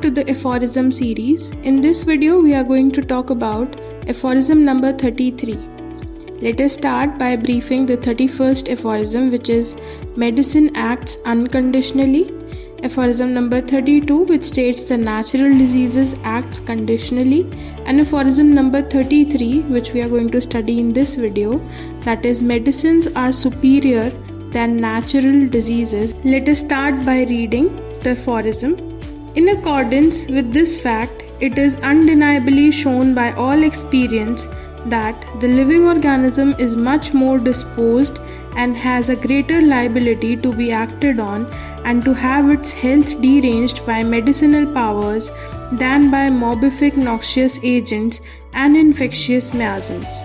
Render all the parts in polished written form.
to the aphorism series. In this video, we are going to talk about aphorism number 33. Let us start by briefing the 31st aphorism, which is medicine acts unconditionally. Aphorism number 32, which states the natural diseases acts conditionally. And aphorism number 33, which we are going to study in this video, that is medicines are superior than natural diseases. Let us start by reading the aphorism. In accordance with this fact, it is undeniably shown by all experience that the living organism is much more disposed and has a greater liability to be acted on and to have its health deranged by medicinal powers than by morbific noxious agents and infectious miasms.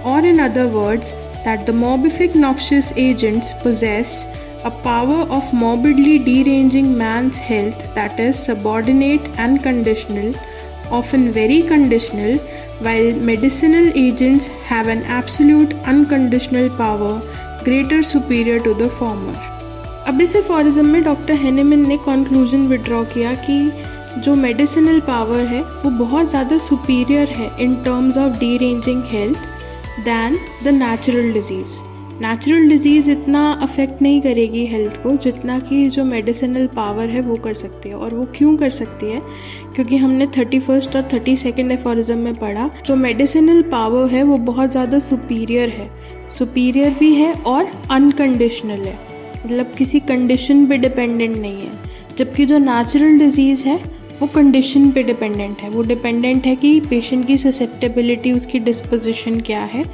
Or in other words, that the morbific noxious agents possess a power of morbidly deranging man's health that is subordinate and conditional, often very conditional, while medicinal agents have an absolute unconditional power greater superior to the former. अब इस aphorism में doctor Hahnemann ने conclusion withdraw किया कि जो medicinal power है वो बहुत ज़्यादा सुपीरियर है in terms of deranging health than the natural disease. Natural disease इतना अफेक्ट नहीं करेगी हेल्थ को जितना कि जो मेडिसिनल पावर है वो कर सकती है. और वो क्यों कर सकती है? क्योंकि हमने 31st और 32nd एफोरिज्म में पढ़ा जो मेडिसिनल पावर है वो बहुत ज़्यादा सुपीरियर है. सुपीरियर भी है और अनकंडीशनल है, मतलब किसी कंडीशन पे डिपेंडेंट नहीं है. जबकि जो नेचुरल डिजीज़ है वो कंडीशन पे डिपेंडेंट है. वो डिपेंडेंट है कि पेशेंट की ससेप्टेबिलिटी, उसकी डिस्पोजिशन क्या है,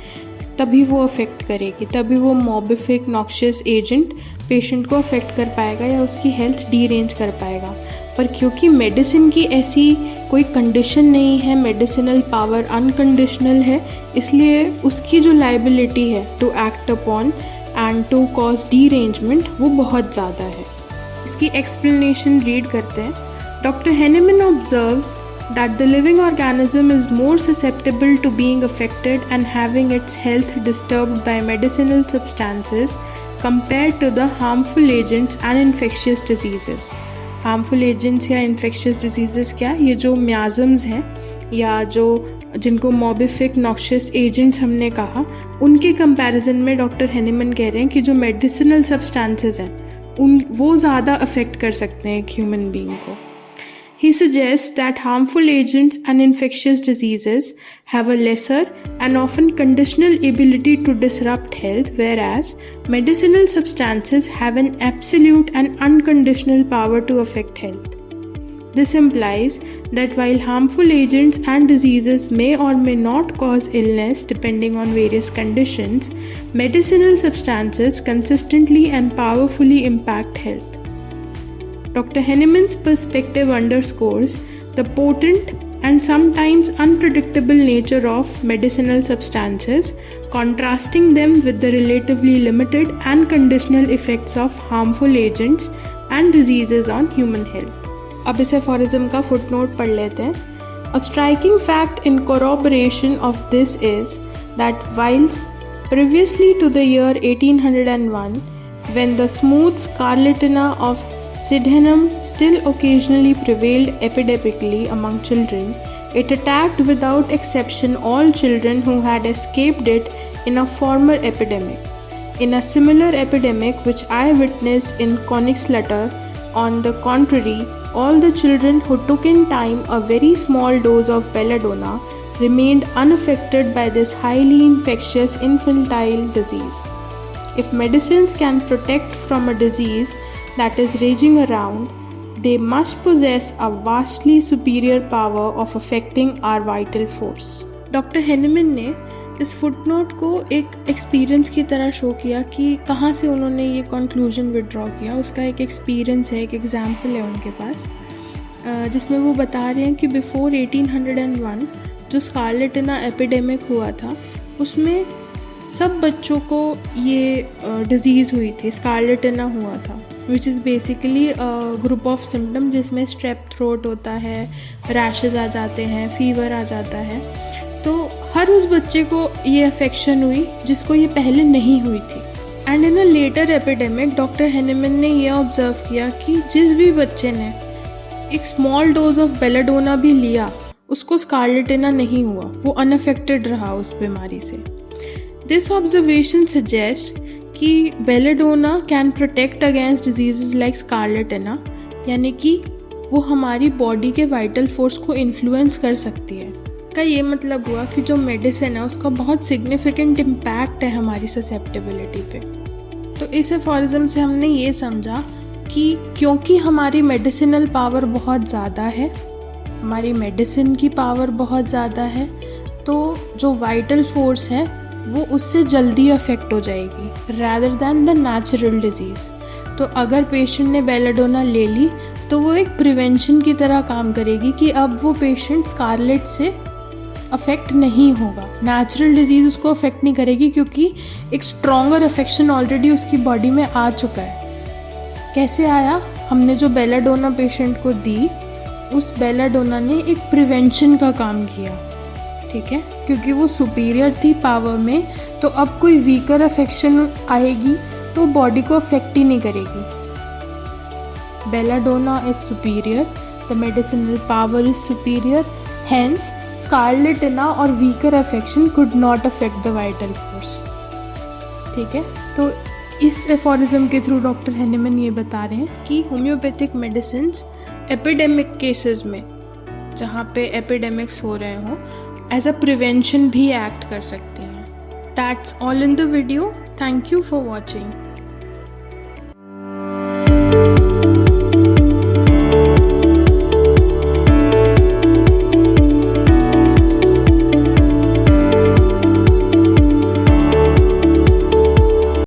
तभी वो अफेक्ट करेगी, तभी वो मॉर्बिफिक नॉक्शियस एजेंट पेशेंट को अफेक्ट कर पाएगा या उसकी हेल्थ डीरेंज कर पाएगा. पर क्योंकि मेडिसिन की ऐसी कोई कंडीशन नहीं है, मेडिसिनल पावर अनकंडीशनल है, इसलिए उसकी जो लाइबिलिटी है to act upon and to cause derangement वो बहुत ज़्यादा है. इसकी एक्सप्लेनेशन रीड करते हैं. Doctor Hahnemann observes that the living organism is more susceptible to being affected and having its health disturbed by medicinal substances compared to the harmful agents and infectious diseases. Harmful agents या infectious diseases क्या? ये जो miasms हैं या जो जिनको morbific noxious agents हमने कहा, उनके comparison में डॉक्टर हेनेमन कह रहे हैं कि जो medicinal substances हैं वो ज़्यादा affect कर सकते हैं एक human being को. He suggests that harmful agents and infectious diseases have a lesser and often conditional ability to disrupt health, whereas medicinal substances have an absolute and unconditional power to affect health. This implies that while harmful agents and diseases may or may not cause illness depending on various conditions, medicinal substances consistently and powerfully impact health. Dr. Heneman's perspective underscores the potent and sometimes unpredictable nature of medicinal substances, contrasting them with the relatively limited and conditional effects of harmful agents and diseases on human health. अब इस aphorism का footnote पढ़ लेते हैं. A striking fact in corroboration of this is that whilst previously to the year 1801, when the smooth scarlatina of Sydenham still occasionally prevailed epidemically among children, it attacked without exception all children who had escaped it in a former epidemic. In a similar epidemic which I witnessed in Königslutter, on the contrary, all the children who took in time a very small dose of belladonna remained unaffected by this highly infectious infantile disease. If medicines can protect from a disease that is raging around, they must possess a vastly superior power of affecting our vital force. Doctor Hahnemann ने इस footnote को एक experience की तरह show किया कि कहाँ से उन्होंने ये कंक्लूजन विड्रॉ किया. उसका एक एक्सपीरियंस है, एक एग्जाम्पल है उनके पास, जिसमें वो बता रहे हैं कि बिफोर 1801 जो स्कारलेटिना एपिडेमिक हुआ था उसमें सब बच्चों को ये डिज़ीज़ हुई थी, स्कारलेटिना हुआ था, which is basically group of symptom जिसमें स्ट्रेप थ्रोट होता है, रैशेज़ आ जाते हैं, फीवर आ जाता है. तो हर उस बच्चे को ये अफेक्शन हुई जिसको ये पहले नहीं हुई थी. And in a later epidemic doctor Hahnemann ने ये ऑब्ज़र्व किया कि जिस भी बच्चे ने एक स्मॉल डोज ऑफ बेलाडोना भी लिया, उसको स्कारलेटिना नहीं हुआ, वो अनअफेक्टेड रहा उस बीमारी से। दिस ऑब्जर्वेशन सजेस्ट कि belladonna can protect against diseases like scarlatina, यानी कि वो हमारी बॉडी के वाइटल फोर्स को इन्फ्लुएंस कर सकती है। का ये मतलब हुआ कि जो मेडिसिन है उसका बहुत सिग्निफिकेंट इम्पैक्ट है हमारी ससेप्टेबिलिटी पे। तो इस एफोरिज्म से हमने ये समझा कि क्योंकि हमारी मेडिसिनल पावर बहुत ज़्यादा है, हमारी मेडिसिन की पावर बहुत ज़्यादा है, तो जो वाइटल फोर्स है वो उससे जल्दी अफेक्ट हो जाएगी rather than the natural disease. तो अगर पेशेंट ने बेलाडोना ले ली तो वो एक प्रिवेंशन की तरह काम करेगी कि अब वो पेशेंट स्कारलेट से अफेक्ट नहीं होगा, नेचुरल डिजीज़ उसको अफेक्ट नहीं करेगी, क्योंकि एक स्ट्रॉन्गर अफेक्शन ऑलरेडी उसकी बॉडी में आ चुका है। कैसे आया? हमने जो बेलाडोना पेशेंट को दी, उस बेलाडोना ने एक प्रिवेंशन का काम किया, ठीक है, क्योंकि वो सुपीरियर थी पावर में, तो अब कोई वीकर अफेक्शन आएगी तो बॉडी को अफेक्ट ही नहीं करेगी। Belladonna is superior, the medicinal power is superior, hence scarlatina और weaker affection could not affect the vital force. ठीक है, तो इस एफोरिज्म के थ्रू डॉक्टर हैनीमैन ये बता रहे हैं कि होम्योपैथिक मेडिसिन्स एपिडेमिक केसेस में, जहाँ पे एपिडेमिक्स हो रहे हों, एज अ प्रिवेंशन भी एक्ट कर सकती हैं। That's all in the video. Thank you for watching.